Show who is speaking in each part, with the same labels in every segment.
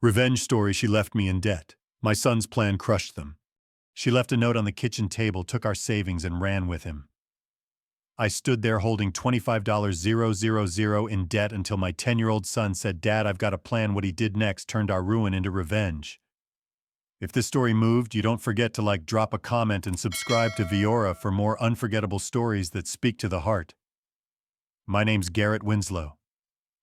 Speaker 1: Revenge story, she left me in debt. My son's plan crushed them. She left a note on the kitchen table, took our savings, and ran with him. I stood there holding $25,000 in debt until my 10-year-old son said, "Dad, I've got a plan." What he did next turned our ruin into revenge. If this story moved you, don't forget to drop a comment, and subscribe to Viora for more unforgettable stories that speak to the heart. My name's Garrett Winslow,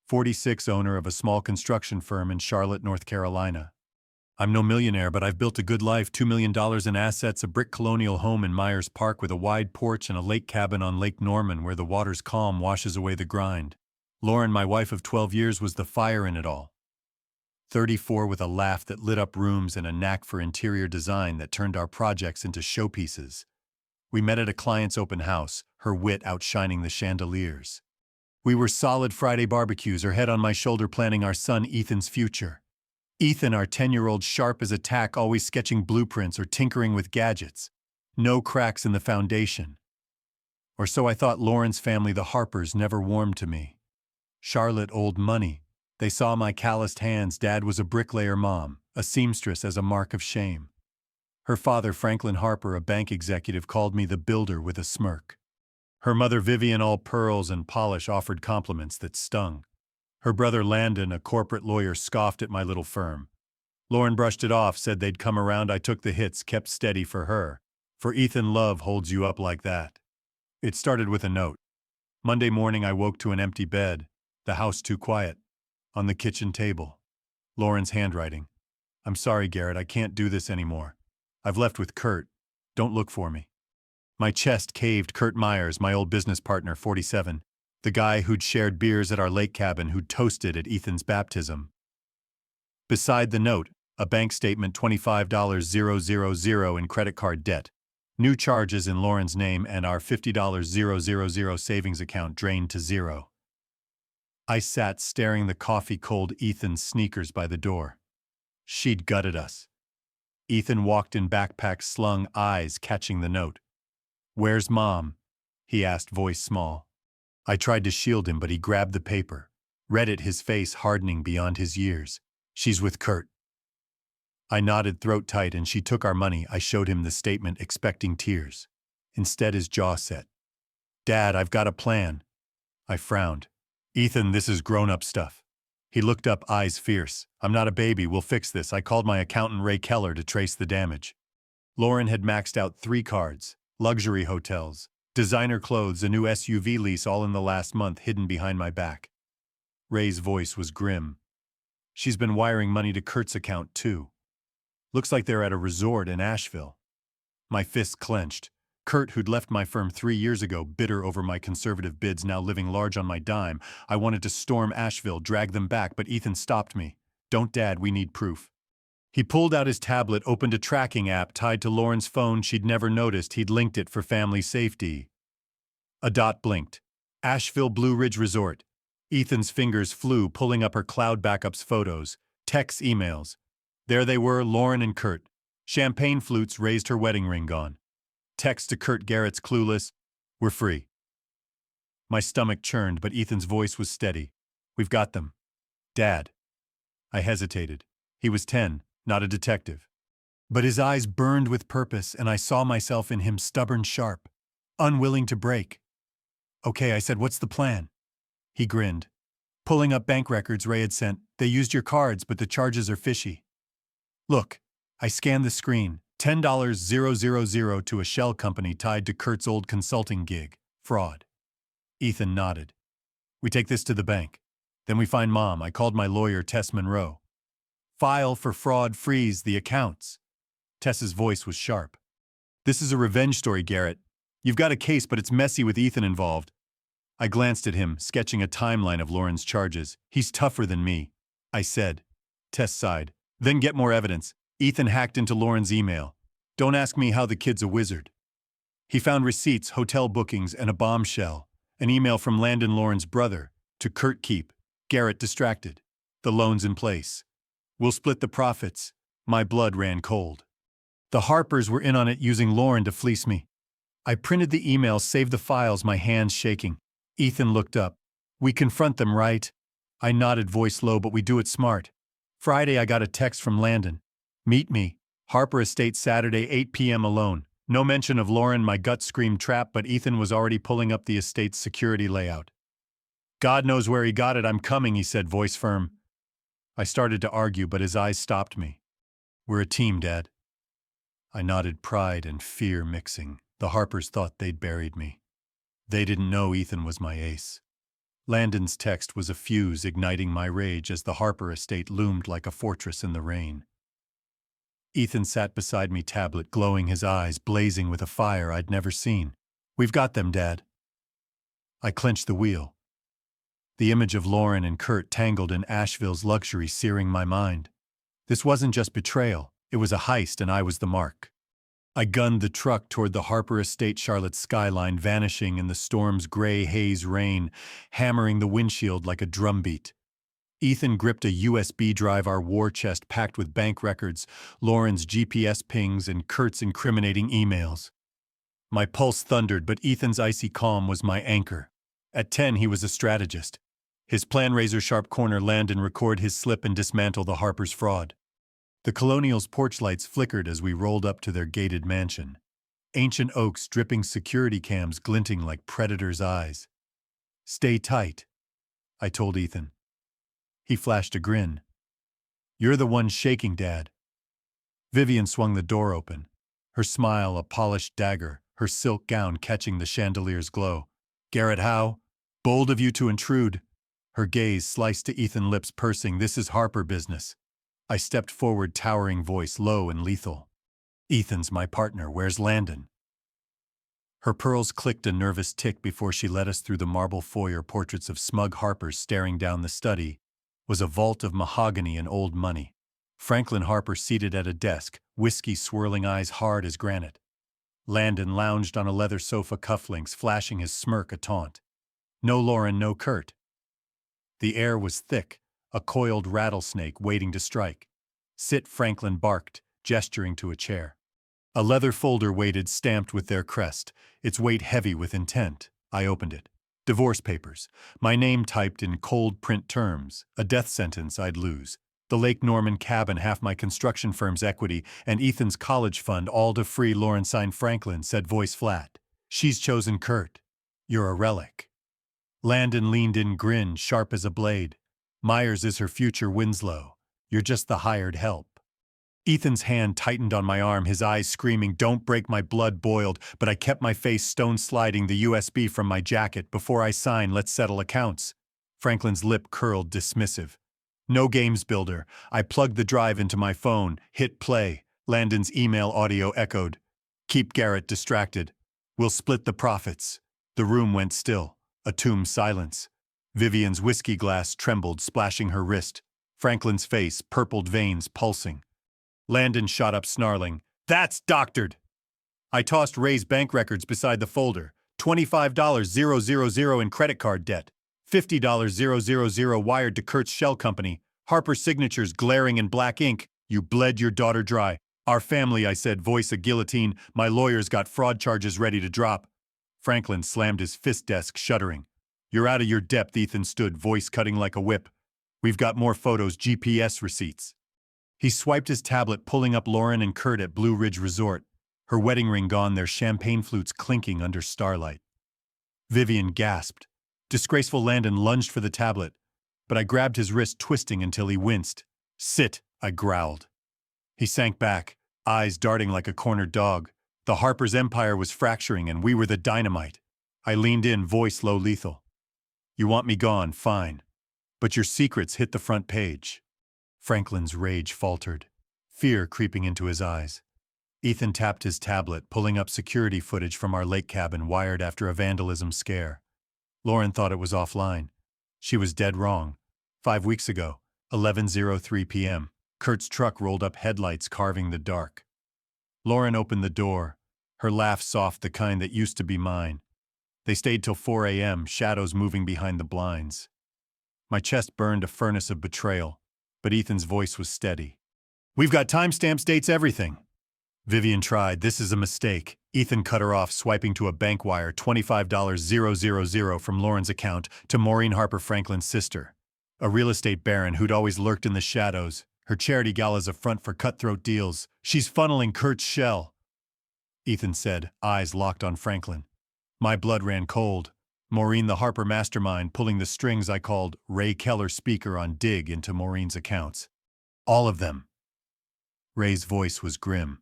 Speaker 1: 46, owner of a small construction firm in Charlotte, North Carolina. I'm no millionaire, but I've built a good life, $2 million in assets, a brick colonial home in Myers Park with a wide porch, and a lake cabin on Lake Norman where the water's calm washes away the grind. Lauren, my wife of 12 years, was the fire in it all. 34, with a laugh that lit up rooms and a knack for interior design that turned our projects into showpieces. We met at a client's open house, her wit outshining the chandeliers. We were solid Friday barbecues, her head on my shoulder, planning our son Ethan's future. Ethan, our 10-year-old, sharp as a tack, always sketching blueprints or tinkering with gadgets. No cracks in the foundation. Or so I thought. Lauren's family, the Harpers, never warmed to me. Charlotte, old money. They saw my calloused hands. Dad was a bricklayer, Mom a seamstress, as a mark of shame. Her father, Franklin Harper, a bank executive, called me the builder with a smirk. Her mother, Vivian, all pearls and polish, offered compliments that stung. Her brother, Landon, a corporate lawyer, scoffed at my little firm. Lauren brushed it off, said they'd come around. I took the hits, kept steady for her. For Ethan, love holds you up like that. It started with a note. Monday morning I woke to an empty bed, the house too quiet. On the kitchen table, Lauren's handwriting. "I'm sorry, Garrett, I can't do this anymore. I've left with Kurt. Don't look for me." My chest caved. Kurt Myers, my old business partner, 47. The guy who'd shared beers at our lake cabin, who'd toasted at Ethan's baptism. Beside the note, a bank statement, $25,000 in credit card debt, new charges in Lauren's name, and our $50,000 savings account drained to zero. I sat staring the coffee-cold Ethan's sneakers by the door. She'd gutted us. Ethan walked in, backpack slung, eyes catching the note. "Where's Mom?" he asked, voice small. I tried to shield him, but he grabbed the paper, read it, his face hardening beyond his years. "She's with Kurt." I nodded, throat tight, and she took our money. I showed him the statement, expecting tears. Instead, his jaw set. "Dad, I've got a plan." I frowned. "Ethan, this is grown-up stuff." He looked up, eyes fierce. "I'm not a baby, we'll fix this." I called my accountant, Ray Keller, to trace the damage. Lauren had maxed out 3 cards, luxury hotels, designer clothes, a new SUV lease, all in the last month, hidden behind my back. Ray's voice was grim. "She's been wiring money to Kurt's account, too. Looks like they're at a resort in Asheville." My fists clenched. Kurt, who'd left my firm 3 years ago, bitter over my conservative bids, now living large on my dime. I wanted to storm Asheville, drag them back, but Ethan stopped me. "Don't, Dad, we need proof." He pulled out his tablet, opened a tracking app tied to Lauren's phone. She'd never noticed he'd linked it for family safety. A dot blinked. Asheville Blue Ridge Resort. Ethan's fingers flew, pulling up her cloud backups, photos, texts, emails. There they were, Lauren and Kurt. Champagne flutes raised, her wedding ring gone. Text to Kurt, "Garrett's clueless. We're free." My stomach churned, but Ethan's voice was steady. "We've got them." "Dad." I hesitated. He was 10, not a detective. But his eyes burned with purpose, and I saw myself in him, stubborn, sharp, unwilling to break. "Okay," I said, "what's the plan?" He grinned. "Pulling up bank records Ray had sent. They used your cards, but the charges are fishy." "Look." I scanned the screen. $10,000 to a shell company tied to Kurt's old consulting gig. Fraud. Ethan nodded. "We take this to the bank. Then we find Mom." I called my lawyer, Tess Monroe. "File for fraud, freeze the accounts." Tess's voice was sharp. "This is a revenge story, Garrett. You've got a case, but it's messy with Ethan involved." I glanced at him, sketching a timeline of Lauren's charges. "He's tougher than me," I said. Tess sighed. "Then get more evidence." Ethan hacked into Lauren's email. "Don't ask me how, the kid's a wizard." He found receipts, hotel bookings, and a bombshell. An email from Landon, Lauren's brother, to Kurt: "Keep Garrett distracted. The loan's in place. We'll split the profits." My blood ran cold. The Harpers were in on it, using Lauren to fleece me. I printed the email, saved the files, my hands shaking. Ethan looked up. "We confront them, right?" I nodded, voice low, "But we do it smart." Friday, I got a text from Landon. Meet me. Harper Estate Saturday, 8 p.m. alone. No mention of Lauren. My gut screamed trap, but Ethan was already pulling up the estate's security layout. God knows where he got it. I'm coming, he said, voice firm. I started to argue, but his eyes stopped me. We're a team, Dad. I nodded, pride and fear mixing. The Harpers thought they'd buried me. They didn't know Ethan was my ace. Landon's text was a fuse igniting my rage as the Harper estate loomed like a fortress in the rain. Ethan sat beside me, tablet glowing, his eyes blazing with a fire I'd never seen. We've got them, Dad. I clenched the wheel. The image of Lauren and Kurt tangled in Asheville's luxury searing my mind. This wasn't just betrayal, it was a heist and I was the mark. I gunned the truck toward the Harper Estate Charlotte's skyline, vanishing in the storm's gray haze rain, hammering the windshield like a drumbeat. Ethan gripped a USB drive, our war chest packed with bank records, Lauren's GPS pings, and Kurt's incriminating emails. My pulse thundered, but Ethan's icy calm was my anchor. At 10, he was a strategist. His plan, razor-sharp corner, land and record his slip and dismantle the Harper's fraud. The Colonial's porch lights flickered as we rolled up to their gated mansion. Ancient oaks dripping security cams glinting like predators' eyes. Stay tight, I told Ethan. He flashed a grin. You're the one shaking, Dad. Vivian swung the door open, her smile a polished dagger, her silk gown catching the chandelier's glow. Garrett Howe, bold of you to intrude. Her gaze sliced to Ethan's lips, pursing. This is Harper business. I stepped forward, towering voice low and lethal. Ethan's my partner. Where's Landon? Her pearls clicked a nervous tick before she led us through the marble foyer. Portraits of smug Harpers staring down the study was a vault of mahogany and old money. Franklin Harper seated at a desk, whiskey swirling, eyes hard as granite. Landon lounged on a leather sofa, cufflinks flashing, his smirk a taunt. No Lauren, no Kurt. The air was thick, a coiled rattlesnake waiting to strike. Sit, Franklin barked, gesturing to a chair. A leather folder waited, stamped with their crest, its weight heavy with intent. I opened it. Divorce papers, my name typed in cold print terms, a death sentence I'd lose. The Lake Norman cabin, half my construction firm's equity, and Ethan's college fund, all to free Lauren. Signed Franklin, said, voice flat. She's chosen Kurt. You're a relic. Landon leaned in, grin sharp as a blade. Myers is her future Winslow. You're just the hired help. Ethan's hand tightened on my arm, his eyes screaming. Don't break. My blood boiled, but I kept my face stone, sliding the USB from my jacket. Before I sign, let's settle accounts. Franklin's lip curled, dismissive. No games, builder. I plugged the drive into my phone, hit play. Landon's email audio echoed. Keep Garrett distracted. We'll split the profits. The room went still, a tomb silence. Vivian's whiskey glass trembled, splashing her wrist. Franklin's face, purpled veins pulsing. Landon shot up, snarling, That's doctored! I tossed Ray's bank records beside the folder. $25,000 in credit card debt. $50,000 wired to Kurt's shell company. Harper's signatures glaring in black ink. You bled your daughter dry. Our family, I said, voice a guillotine. My lawyers got fraud charges ready to drop. Franklin slammed his fist desk, shuddering. You're out of your depth, Ethan stood, voice cutting like a whip. We've got more photos, GPS receipts. He swiped his tablet, pulling up Lauren and Kurt at Blue Ridge Resort, her wedding ring gone, their champagne flutes clinking under starlight. Vivian gasped. Disgraceful. Landon lunged for the tablet, but I grabbed his wrist, twisting until he winced. Sit, I growled. He sank back, eyes darting like a cornered dog. The Harper's empire was fracturing and we were the dynamite. I leaned in, voice low, lethal. You want me gone, fine. But your secrets hit the front page. Franklin's rage faltered, fear creeping into his eyes. Ethan tapped his tablet, pulling up security footage from our lake cabin wired after a vandalism scare. Lauren thought it was offline. She was dead wrong. 5 weeks ago, 11:03 p.m., Kurt's truck rolled up, headlights carving the dark. Lauren opened the door, her laugh soft, the kind that used to be mine. They stayed till 4 a.m., shadows moving behind the blinds. My chest burned, a furnace of betrayal, but Ethan's voice was steady. We've got timestamps, dates, everything. Vivian tried. This is a mistake. Ethan cut her off, swiping to a bank wire, $25,000 from Lauren's account to Maureen Harper, Franklin's sister. A real estate baron who'd always lurked in the shadows. Her charity gala's a front for cutthroat deals. She's funneling Kurt's shell, Ethan said, eyes locked on Franklin. My blood ran cold. Maureen the Harper mastermind pulling the strings I called Ray Keller speaker on dig into Maureen's accounts. All of them. Ray's voice was grim.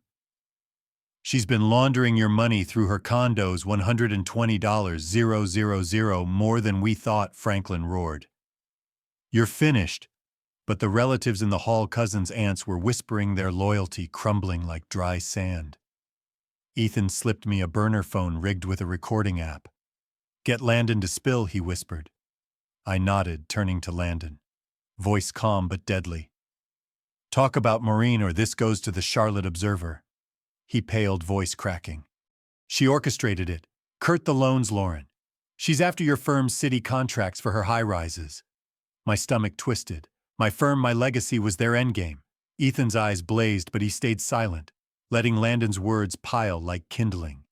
Speaker 1: She's been laundering your money through her condos, $120,000 more than we thought, Franklin roared. You're finished. But the relatives in the hall, cousins, aunts, were whispering their loyalty, crumbling like dry sand. Ethan slipped me a burner phone rigged with a recording app. Get Landon to spill, he whispered. I nodded, turning to Landon. Voice calm but deadly. Talk about Maureen or this goes to the Charlotte Observer. He paled, voice cracking. She orchestrated it. Kurt the loans, Lauren. She's after your firm's city contracts for her high-rises. My stomach twisted. My firm, my legacy was their endgame. Ethan's eyes blazed, but he stayed silent, letting Landon's words pile like kindling.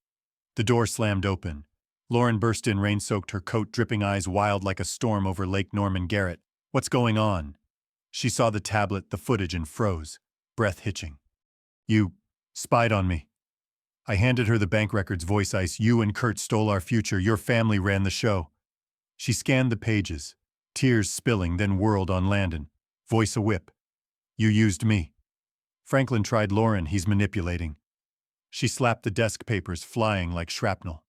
Speaker 1: The door slammed open. Lauren burst in, rain-soaked, her coat dripping, eyes wild like a storm over Lake Norman. Garrett, what's going on? She saw the tablet, the footage, and froze, breath hitching. You spied on me. I handed her the bank records, voice ice. You and Kurt stole our future. Your family ran the show. She scanned the pages, tears spilling, then whirled on Landon, voice a whip. You used me. Franklin tried Lauren, he's manipulating. She slapped the desk, papers flying like shrapnel.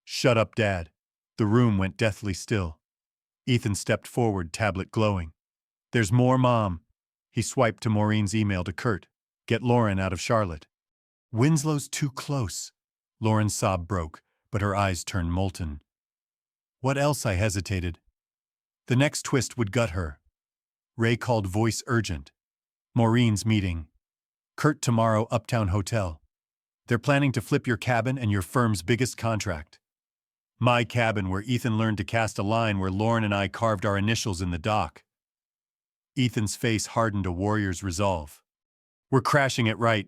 Speaker 1: Shut up, Dad. The room went deathly still. Ethan stepped forward, tablet glowing. There's more, Mom. He swiped to Maureen's email to Kurt. Get Lauren out of Charlotte. Winslow's too close. Lauren's sob broke, but her eyes turned molten. What else? I hesitated. The next twist would gut her. Ray called, voice urgent. Maureen's meeting. Kurt tomorrow, Uptown Hotel. They're planning to flip your cabin and your firm's biggest contract. My cabin, where Ethan learned to cast a line, where Lauren and I carved our initials in the dock. Ethan's face hardened, a warrior's resolve. We're crashing it right.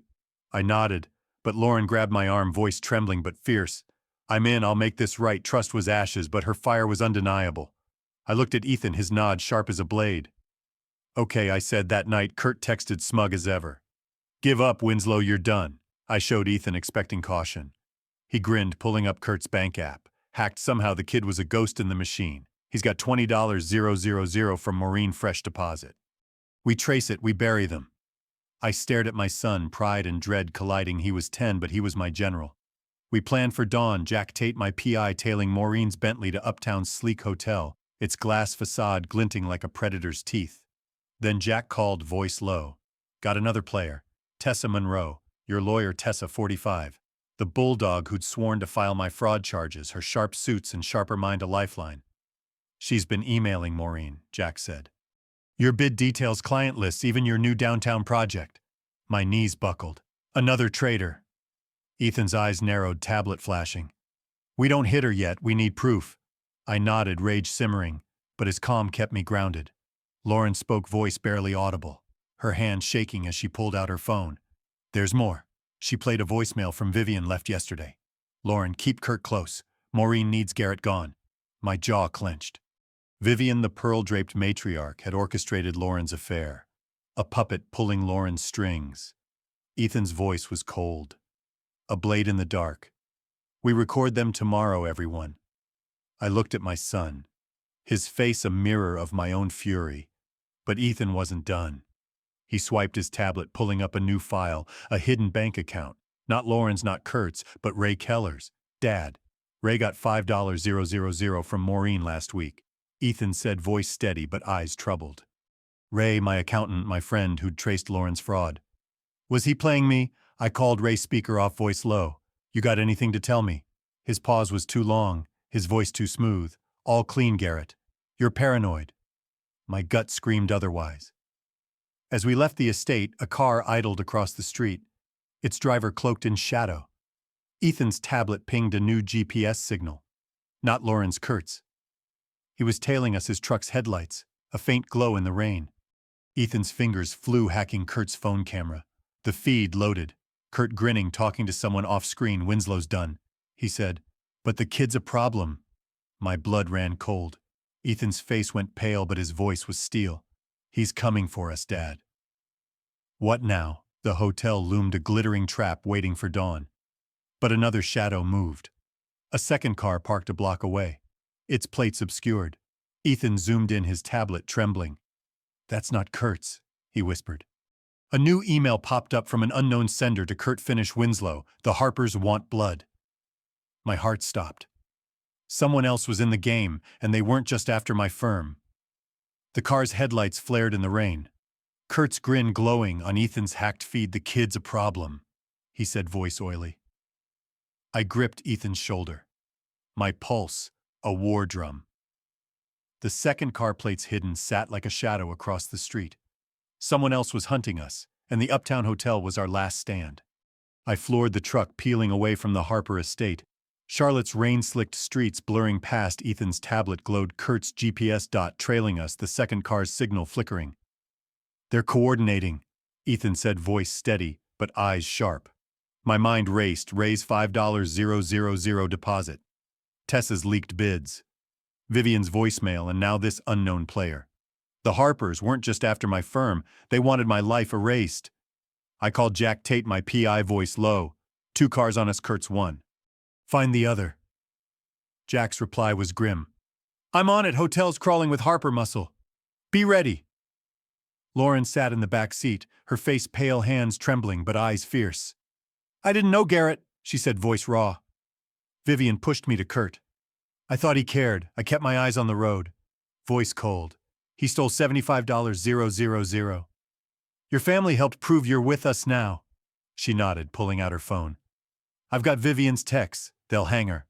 Speaker 1: I nodded, but Lauren grabbed my arm, voice trembling but fierce. I'm in, I'll make this right. Trust was ashes, but her fire was undeniable. I looked at Ethan, his nod sharp as a blade. Okay, I said. That night, Kurt texted, smug as ever. Give up, Winslow, you're done. I showed Ethan, expecting caution. He grinned, pulling up Kurt's bank app. Hacked somehow, the kid was a ghost in the machine. He's got $20,000 from Maureen, fresh deposit. We trace it, we bury them. I stared at my son, pride and dread colliding. He was 10, but he was my general. We planned for dawn, Jack Tate, my PI, tailing Maureen's Bentley to Uptown's sleek hotel, its glass facade glinting like a predator's teeth. Then Jack called, voice low. Got another player. Tessa Monroe, your lawyer, Tessa, 45. The bulldog who'd sworn to file my fraud charges, her sharp suits and sharper mind a lifeline. She's been emailing Maureen, Jack said. Your bid details, client lists, even your new downtown project. My knees buckled. Another traitor. Ethan's eyes narrowed, tablet flashing. We don't hit her yet, we need proof. I nodded, rage simmering, but his calm kept me grounded. Lauren spoke, voice barely audible, her hand shaking as she pulled out her phone. There's more. She played a voicemail from Vivian, left yesterday. Lauren, keep Kurt close. Maureen needs Garrett gone. My jaw clenched. Vivian, the pearl-draped matriarch, had orchestrated Lauren's affair. A puppet pulling Lauren's strings. Ethan's voice was cold. A blade in the dark. We record them tomorrow, everyone. I looked at my son, his face a mirror of my own fury. But Ethan wasn't done. He swiped his tablet, pulling up a new file, a hidden bank account. Not Lauren's, not Kurt's, but Ray Keller's. Dad, Ray got $5,000 from Maureen last week. Ethan said, voice steady but eyes troubled. Ray, my accountant, my friend who'd traced Lauren's fraud. Was he playing me? I called Ray, speaker off, voice low. You got anything to tell me? His pause was too long, his voice too smooth. All clean, Garrett. You're paranoid. My gut screamed otherwise. As we left the estate, a car idled across the street, its driver cloaked in shadow. Ethan's tablet pinged a new GPS signal. Not Lauren's, Kurt's. He was tailing us, his truck's headlights, a faint glow in the rain. Ethan's fingers flew, hacking Kurt's phone camera. The feed loaded. Kurt grinning, talking to someone off-screen. Winslow's done, he said. But the kid's a problem. My blood ran cold. Ethan's face went pale, but his voice was steel. "He's coming for us, Dad." What now? The hotel loomed a glittering trap waiting for dawn. But another shadow moved. A second car parked a block away, its plates obscured. Ethan zoomed in, his tablet trembling. "That's not Kurt's," he whispered. A new email popped up from an unknown sender to Kurt Winslow. "The Harpers want blood." My heart stopped. Someone else was in the game, and they weren't just after my firm. The car's headlights flared in the rain. Kurt's grin glowing on Ethan's hacked feed. "The kid's a problem," he said, voice oily. I gripped Ethan's shoulder. My pulse, a war drum. The second car, plates hidden, sat like a shadow across the street. Someone else was hunting us, and the Uptown Hotel was our last stand. I floored the truck, peeling away from the Harper estate. Charlotte's rain-slicked streets blurring past. Ethan's tablet glowed, Kurt's GPS dot trailing us, the second car's signal flickering. "They're coordinating," Ethan said, voice steady, but eyes sharp. My mind raced. Raise $5,000 deposit. Tessa's leaked bids. Vivian's voicemail, and now this unknown player. The Harpers weren't just after my firm, they wanted my life erased. I called Jack Tate, my PI, voice low. "2 cars on us, Kurt's one. Find the other." Jack's reply was grim. "I'm on it, hotel's crawling with Harper muscle. Be ready." Lauren sat in the back seat, her face pale, hands trembling, but eyes fierce. "I didn't know Garrett," she said, voice raw. Vivian pushed me to Kurt. "I thought he cared. I kept my eyes on the road." Voice cold. "He stole $75,000. Your family helped prove you're with us now." She nodded, pulling out her phone. "I've got Vivian's texts. They'll hang her."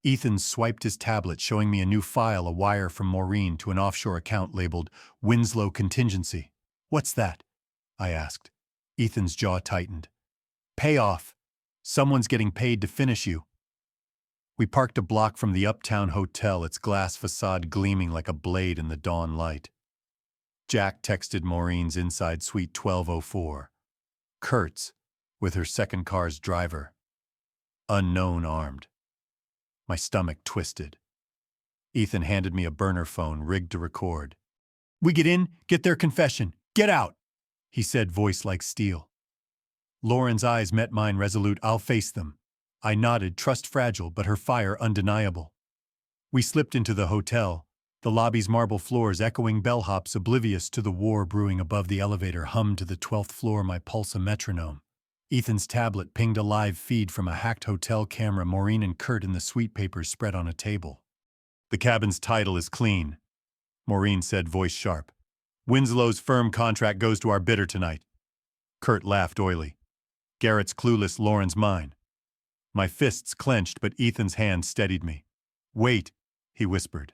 Speaker 1: Ethan swiped his tablet, showing me a new file, a wire from Maureen to an offshore account labeled Winslow Contingency. "What's that?" I asked. Ethan's jaw tightened. "Payoff. Someone's getting paid to finish you." We parked a block from the Uptown Hotel, its glass facade gleaming like a blade in the dawn light. Jack texted Maureen's inside suite 1204. Kurt's, with her second car's driver. Unknown, armed. My stomach twisted. Ethan handed me a burner phone rigged to record. "We get in, get their confession. Get out," he said, voice like steel. Lauren's eyes met mine, resolute. "I'll face them." I nodded, trust fragile, but her fire undeniable. We slipped into the hotel, the lobby's marble floors echoing bellhops, oblivious to the war brewing above. The elevator hummed to the 12th floor, my pulse a metronome. Ethan's tablet pinged a live feed from a hacked hotel camera, Maureen and Kurt in the suite, papers spread on a table. "The cabin's title is clean," Maureen said, voice sharp. "Winslow's firm contract goes to our bidder tonight." Kurt laughed oily. "Garrett's clueless, Lauren's mine." My fists clenched, but Ethan's hand steadied me. "Wait," he whispered.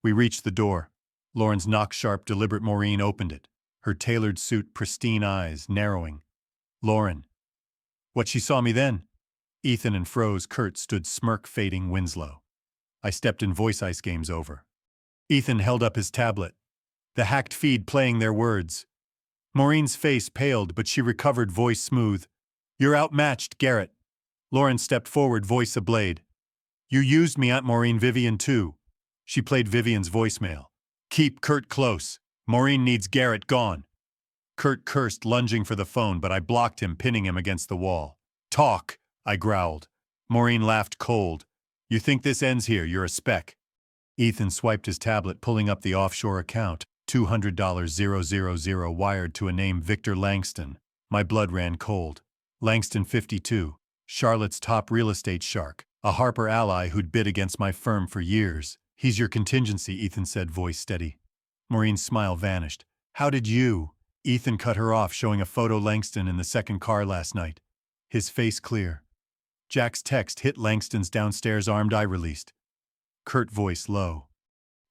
Speaker 1: We reached the door. Lauren's knock, sharp, deliberate. Maureen opened it, her tailored suit, pristine eyes narrowing. "Lauren." What, she saw me then? Ethan and froze. Kurt stood, smirk fading. "Winslow." I stepped in, voice ice, game's over. Ethan held up his tablet, the hacked feed playing their words. Maureen's face paled, but she recovered, voice smooth. "You're outmatched, Garrett." Lauren stepped forward, voice ablade. "You used me, Aunt Maureen. Vivian too." She played Vivian's voicemail. "Keep Kurt close. Maureen needs Garrett gone." Kurt cursed, lunging for the phone, but I blocked him, pinning him against the wall. "Talk," I growled. Maureen laughed cold. "You think this ends here? You're a speck." Ethan swiped his tablet, pulling up the offshore account. $200,000 wired to a name, Victor Langston. My blood ran cold. Langston, 52. Charlotte's top real estate shark, a Harper ally who'd bid against my firm for years. "He's your contingency," Ethan said, voice steady. Maureen's smile vanished. "How did you?" Ethan cut her off, showing a photo, Langston in the second car last night. His face clear. Jack's text hit Langston's downstairs, armed, eye released. Kurt, voice low.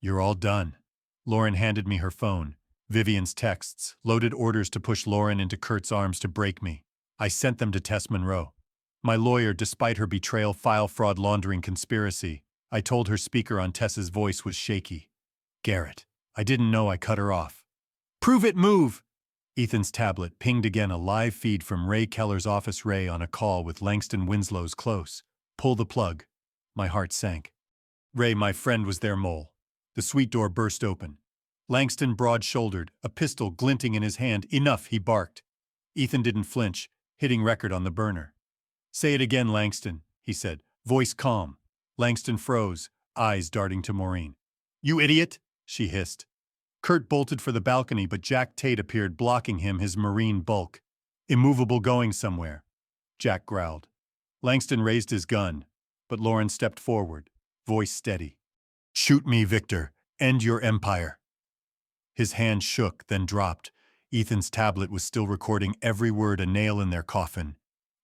Speaker 1: "You're all done." Lauren handed me her phone. Vivian's texts, loaded orders to push Lauren into Kurt's arms, to break me. I sent them to Tess Monroe. My lawyer, despite her betrayal, file, fraud, laundering, conspiracy. I told her, speaker on. Tess's voice was shaky. "Garrett." I didn't know I cut her off. "Prove it, move." Ethan's tablet pinged again, a live feed from Ray Keller's office. Ray on a call with Langston. "Winslow's close. Pull the plug." My heart sank. Ray, my friend, was their mole. The suite door burst open. Langston broad-shouldered, a pistol glinting in his hand. "Enough," he barked. Ethan didn't flinch, hitting record on the burner. "Say it again, Langston," he said, voice calm. Langston froze, eyes darting to Maureen. "You idiot!" she hissed. Kurt bolted for the balcony, but Jack Tate appeared, blocking him, his marine bulk. "Immovable, going somewhere," Jack growled. Langston raised his gun, but Lauren stepped forward, voice steady. "Shoot me, Victor. End your empire." His hand shook, then dropped. Ethan's tablet was still recording every word, a nail in their coffin.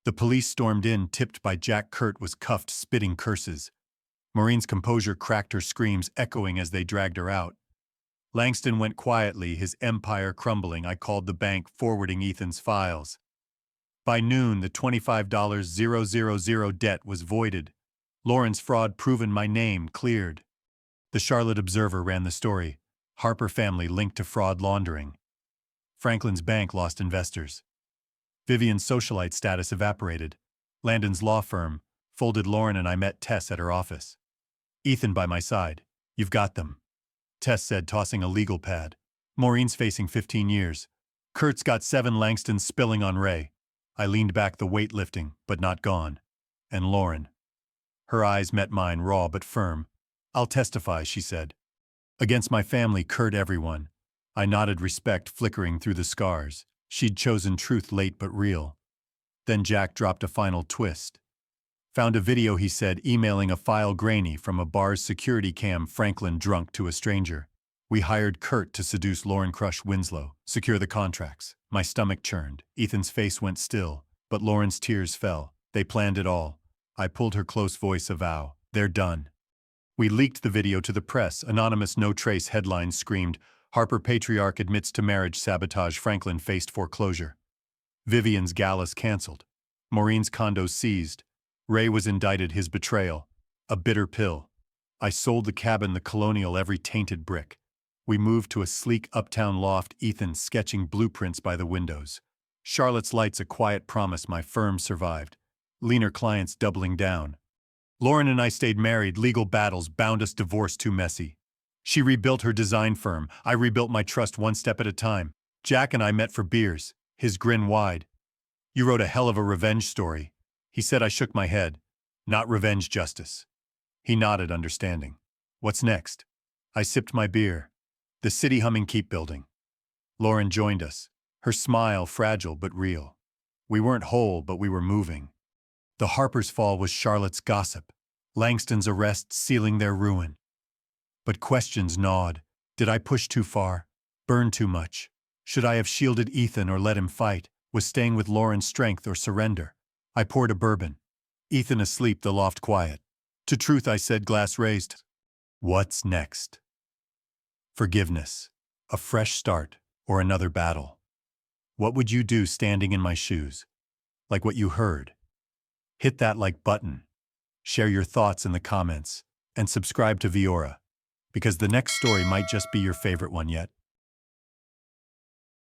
Speaker 1: The police stormed in, tipped by Jack. Kurt was cuffed, spitting curses. Maureen's composure cracked, her screams echoing as they dragged her out. Langston went quietly, his empire crumbling. I called the bank, forwarding Ethan's files. By noon, the $25,000 debt was voided. Lauren's fraud proven, my name cleared. The Charlotte Observer ran the story. Harper family linked to fraud laundering. Franklin's bank lost investors. Vivian's socialite status evaporated. Landon's law firm folded. Lauren and I met Tess at her office. Ethan by my side. "You've got them," Tess said, tossing a legal pad. "Maureen's facing 15 years. Kurt's got 7. Langston's spilling on Ray." I leaned back, the weight lifting, but not gone. "And Lauren?" Her eyes met mine, raw but firm. "I'll testify," she said. "Against my family, Kurt, everyone." I nodded, respect flickering through the scars. She'd chosen truth, late but real. Then Jack dropped a final twist. "Found a video," he said, emailing a file grainy from a bar's security cam. Franklin drunk to a stranger. "We hired Kurt to seduce Lauren, crush Winslow, secure the contracts." My stomach churned. Ethan's face went still, but Lauren's tears fell. "They planned it all." I pulled her close, voice a vow. "They're done." We leaked the video to the press. Anonymous, no trace headlines screamed, "Harper Patriarch admits to marriage sabotage." Franklin faced foreclosure. Vivian's galas canceled. Maureen's condos seized. Ray was indicted, his betrayal. A bitter pill. I sold the cabin, the colonial, every tainted brick. We moved to a sleek uptown loft, Ethan sketching blueprints by the windows. Charlotte's lights, a quiet promise, my firm survived. Leaner clients doubling down. Lauren and I stayed married, legal battles bound us, divorce too messy. She rebuilt her design firm, I rebuilt my trust, one step at a time. Jack and I met for beers, his grin wide. "You wrote a hell of a revenge story," he said. I shook my head. "Not revenge, justice." He nodded, understanding. "What's next?" I sipped my beer. "The city humming, keep building." Lauren joined us, her smile fragile but real. We weren't whole, but we were moving. The Harper's fall was Charlotte's gossip. Langston's arrest sealing their ruin. But questions gnawed. Did I push too far? Burn too much? Should I have shielded Ethan or let him fight? Was staying with Lauren strength or surrender? I poured a bourbon. Ethan asleep, the loft quiet. "To truth," I said, glass raised. "What's next?" Forgiveness. A fresh start, or another battle. What would you do standing in my shoes? Like what you heard? Hit that like button. Share your thoughts in the comments. And subscribe to Viora. Because the next story might just be your favorite one yet.